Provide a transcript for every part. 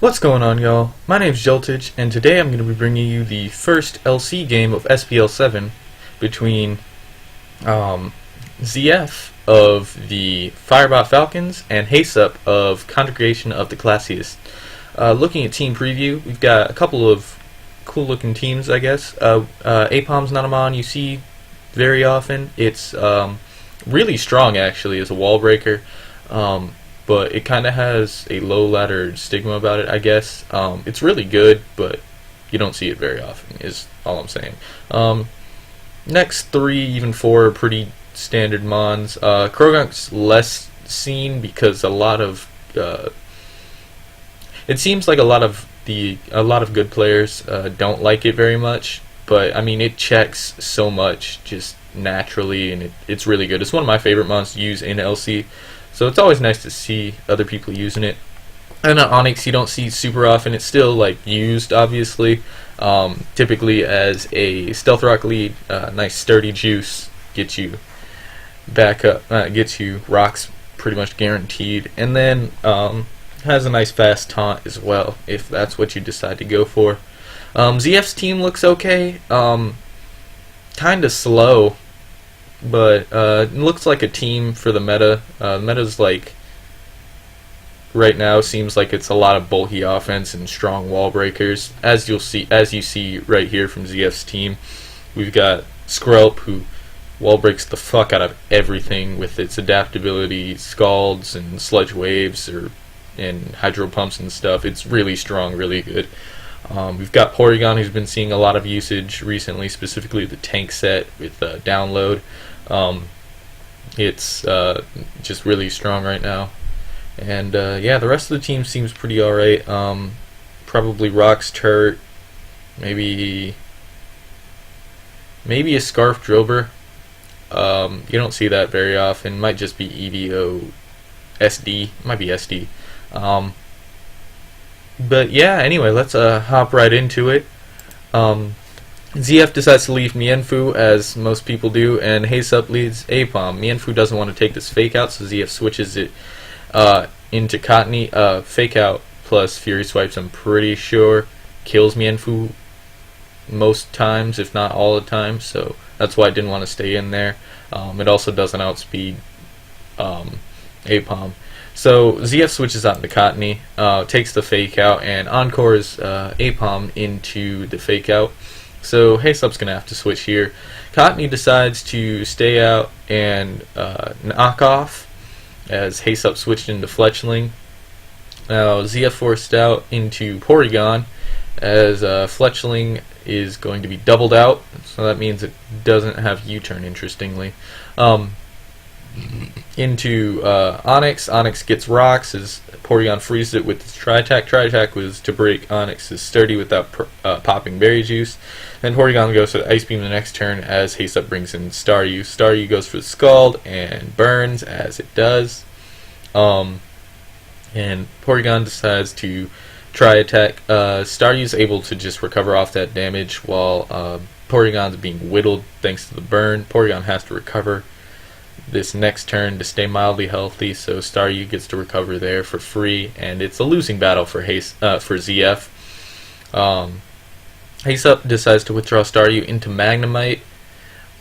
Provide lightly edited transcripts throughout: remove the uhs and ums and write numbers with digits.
What's going on, y'all? My name's Joltage, and today I'm going to be bringing you the first LC game of SPL 7 between ZF of the Firebot Falcons and Heysup of Congregation of the Classiest. Looking at team preview, we've got a couple of cool-looking teams, I guess. APOM's not a mon you see very often. It's really strong, actually, as a wall breaker. But it kind of has a low ladder stigma about it, I guess. It's really good, but you don't see it very often, is all I'm saying. Next 3, even 4 are pretty standard mons. Krogunk's less seen because a lot of it seems like a lot of good players don't like it very much. But I mean, it checks so much just naturally, and it's really good. It's one of my favorite mons to use in LC. So it's always nice to see other people using it. And Onyx you don't see super often. It's still like used, obviously. Typically as a stealth rock lead, nice sturdy juice gets you back up, gets you rocks pretty much guaranteed. And then has a nice fast taunt as well, if that's what you decide to go for. ZF's team looks okay. Kind of slow. But it looks like a team for the meta. Meta's like right now seems like it's a lot of bulky offense and strong wall breakers. As you see right here from ZF's team, we've got Skrelp, who wall breaks the fuck out of everything with its adaptability, scalds and sludge waves and hydro pumps and stuff. It's really strong, really good. We've got Porygon, who's been seeing a lot of usage recently, specifically the tank set with download. It's just really strong right now. And yeah, the rest of the team seems pretty alright. Probably Rock's Turret, maybe a Scarf Drober. You don't see that very often. Might just be EDO SD. Might be SD. But yeah, anyway, let's hop right into it. ZF decides to leave Mienfoo, as most people do, and Heysup leads APOM. Mienfoo doesn't want to take this fake out, so ZF switches it into Cottony. Fake out plus Fury Swipes, I'm pretty sure, kills Mienfoo most times, if not all the time, so that's why I didn't want to stay in there. It also doesn't outspeed APOM. So ZF switches out into Cottony, takes the fake out, and encores APOM into the fake out. So Heysup's going to have to switch here. Cottony decides to stay out and knock off as Heysup switched into Fletchling. Now ZF forced out into Porygon as Fletchling is going to be doubled out, so that means it doesn't have U-turn, interestingly. Into Onyx. Onyx gets rocks as Porygon freezes it with its Tri-Attack. Tri-Attack was to break Onyx's sturdy without popping Berry Juice. Then Porygon goes for the Ice Beam the next turn as Heysup brings in Staryu. Staryu goes for the Scald and burns as it does. And Porygon decides to Tri-Attack. Staryu's able to just recover off that damage while Porygon's being whittled thanks to the burn. Porygon has to recover this next turn to stay mildly healthy, so Staryu gets to recover there for free, and it's a losing battle for ZF. Heysup decides to withdraw Staryu into Magnemite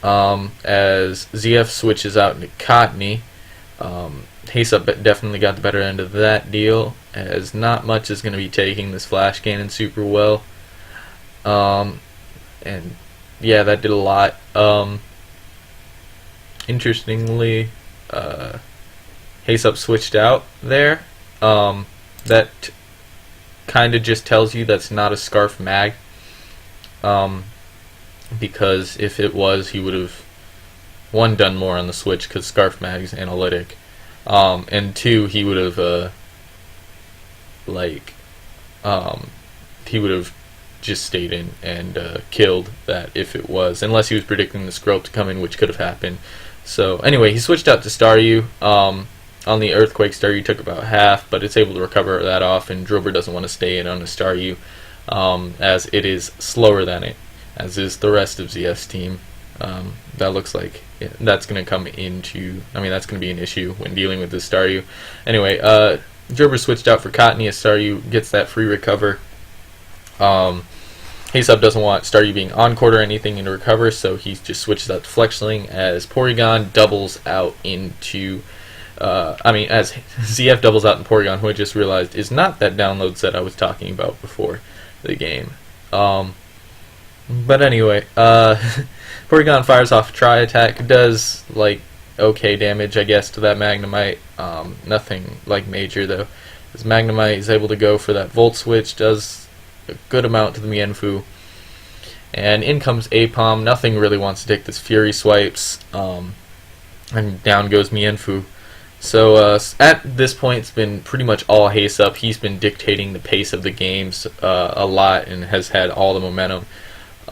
as ZF switches out into Cottony. Heysup definitely got the better end of that deal, as not much is going to be taking this Flash Cannon super well. And yeah, that did a lot. Interestingly, Heysup switched out there. That kind of just tells you that's not a Scarf Mag. Because if it was, he would have, 1, done more on the switch because Scarf Mag's analytic. And 2, he would have, he would have just stayed in and killed that if it was, unless he was predicting the Skrelp to come in, which could have happened. So anyway, he switched out to Staryu. On the Earthquake, Staryu took about half, but it's able to recover that off, and Drober doesn't want to stay in on a Staryu, as it is slower than it, as is the rest of ZF's team. That looks like that's going to come into, that's going to be an issue when dealing with this Staryu. Anyway, Drober switched out for Cottony as Staryu gets that free recover. Heysup doesn't want Staryu being on court or anything in recover, so he just switches out to Flex-Sling as Porygon doubles out into as ZF doubles out in Porygon, who I just realized is not that download set I was talking about before the game. But anyway, Porygon fires off a Tri-Attack, does like okay damage, I guess, to that Magnemite. Nothing like major though. As Magnemite is able to go for that Volt Switch, does a good amount to the Mienfoo. And in comes Apom. Nothing really wants to take this Fury Swipes, and down goes Mienfoo. So at this point, it's been pretty much all Heysup. He's been dictating the pace of the games a lot and has had all the momentum.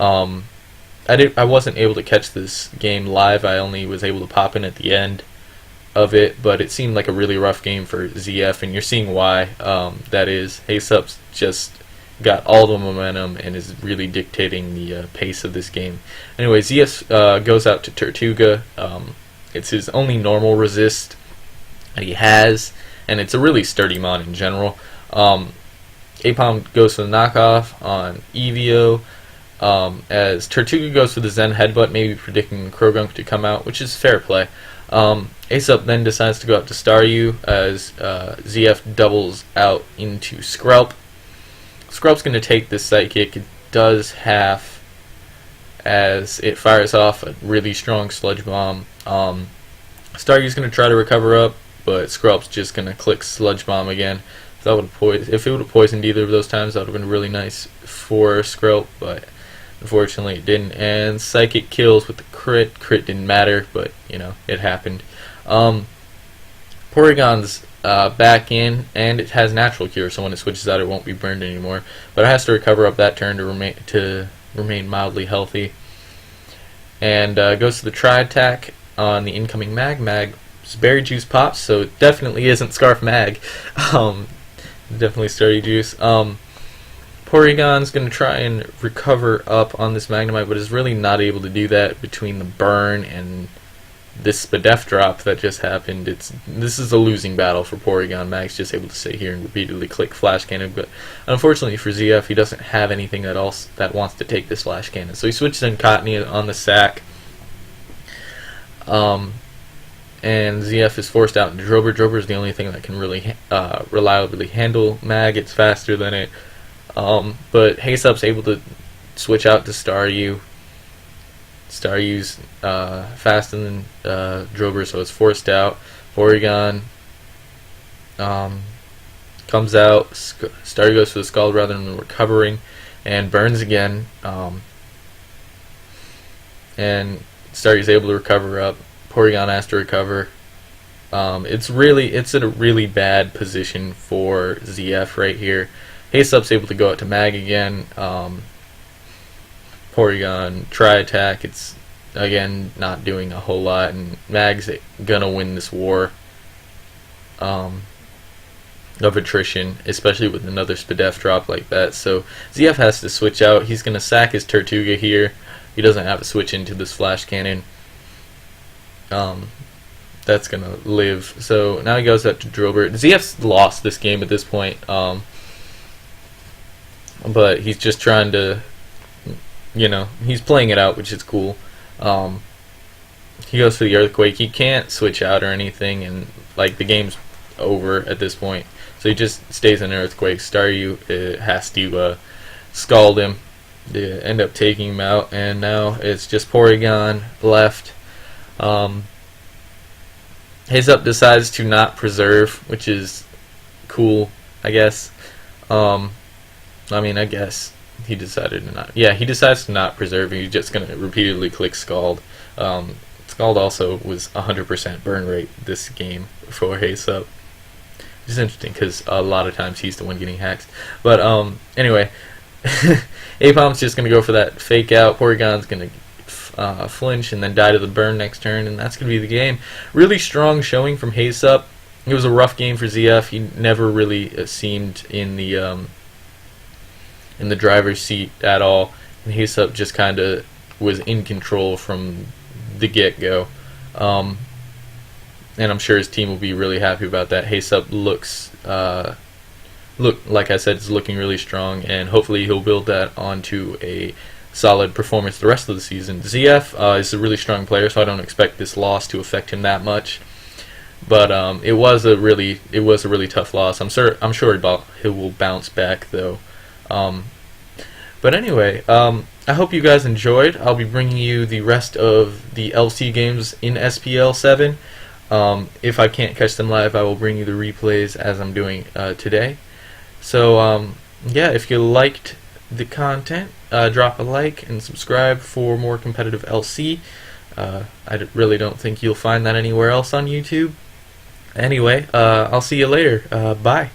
I wasn't able to catch this game live. I only was able to pop in at the end of it, but it seemed like a really rough game for ZF, and you're seeing why that is. Heysup's just got all the momentum and is really dictating the pace of this game. Anyway, ZF goes out to Tortuga. It's his only normal resist that he has, and it's a really sturdy mon in general. Apom goes for the knockoff on Eeveo, as Tortuga goes for the Zen Headbutt, maybe predicting Krogunk to come out, which is fair play. Heysup then decides to go out to Staryu as ZF doubles out into Skrelp. Skrelp's going to take this Psychic. It does half as it fires off a really strong Sludge Bomb. Staryu's going to try to recover up, but Skrelp's just going to click Sludge Bomb again. That would if it would have poisoned either of those times, that would have been really nice for Skrelp, but unfortunately it didn't. And Psychic kills with the crit. Crit didn't matter, but you know, it happened. Porygon's back in, and it has Natural Cure, so when it switches out, it won't be burned anymore. But it has to recover up that turn to remain mildly healthy. And goes to the Tri-Attack on the incoming Mag. Mag's Berry Juice pops, so it definitely isn't Scarf Mag. Definitely Starry Juice. Porygon's going to try and recover up on this Magnemite, but is really not able to do that between the burn and this Spadef drop that just happened. This is a losing battle for Porygon. Mag's just able to sit here and repeatedly click Flash Cannon, but unfortunately for ZF, he doesn't have anything that wants to take this Flash Cannon. So he switches in Cottony on the sack. And ZF is forced out into Drober. Drober is the only thing that can really reliably handle Mag. It's faster than it. But Heysup's able to switch out to Staryu. Staryu's faster than Drober, so it's forced out. Porygon comes out. Staryu goes for the Scald rather than recovering, and burns again. And Staryu's able to recover up. Porygon has to recover. It's in a really bad position for ZF right here. Heysup's able to go out to Mag again. Porygon Tri-Attack, it's again not doing a whole lot, and Mag's gonna win this war of attrition, especially with another Spadef drop like that. So ZF has to switch out. He's gonna sack his Tortuga here. He doesn't have a switch into this Flash Cannon. That's gonna live. So now he goes up to Drober. ZF's lost this game at this point, but he's just trying to, he's playing it out, which is cool. He goes for the Earthquake. He can't switch out or anything, and the game's over at this point. So he just stays in Earthquake. Staryu has to scald him to end up taking him out, and now it's just Porygon left. Heysup decides to not preserve, which is cool, I guess. I guess he decided to not. Yeah, he decides to not preserve. He's just going to repeatedly click Scald. Scald also was 100% burn rate this game for Heysup. Which is interesting because a lot of times he's the one getting hacked. But anyway, Apom's just going to go for that fake out. Porygon's going to flinch and then die to the burn next turn, and that's going to be the game. Really strong showing from Heysup. It was a rough game for ZF. He never really seemed in the driver's seat at all, and Heysup just kind of was in control from the get-go. and I'm sure his team will be really happy about that. Heysup like I said, is looking really strong, and hopefully he'll build that onto a solid performance the rest of the season. ZF is a really strong player, so I don't expect this loss to affect him that much. But it was a really tough loss. I'm sure he will bounce back though. But anyway, I hope you guys enjoyed. I'll be bringing you the rest of the LC games in SPL 7. If I can't catch them live, I will bring you the replays as I'm doing today. So yeah, if you liked the content, drop a like and subscribe for more competitive LC. I really don't think you'll find that anywhere else on YouTube. Anyway, I'll see you later. Bye.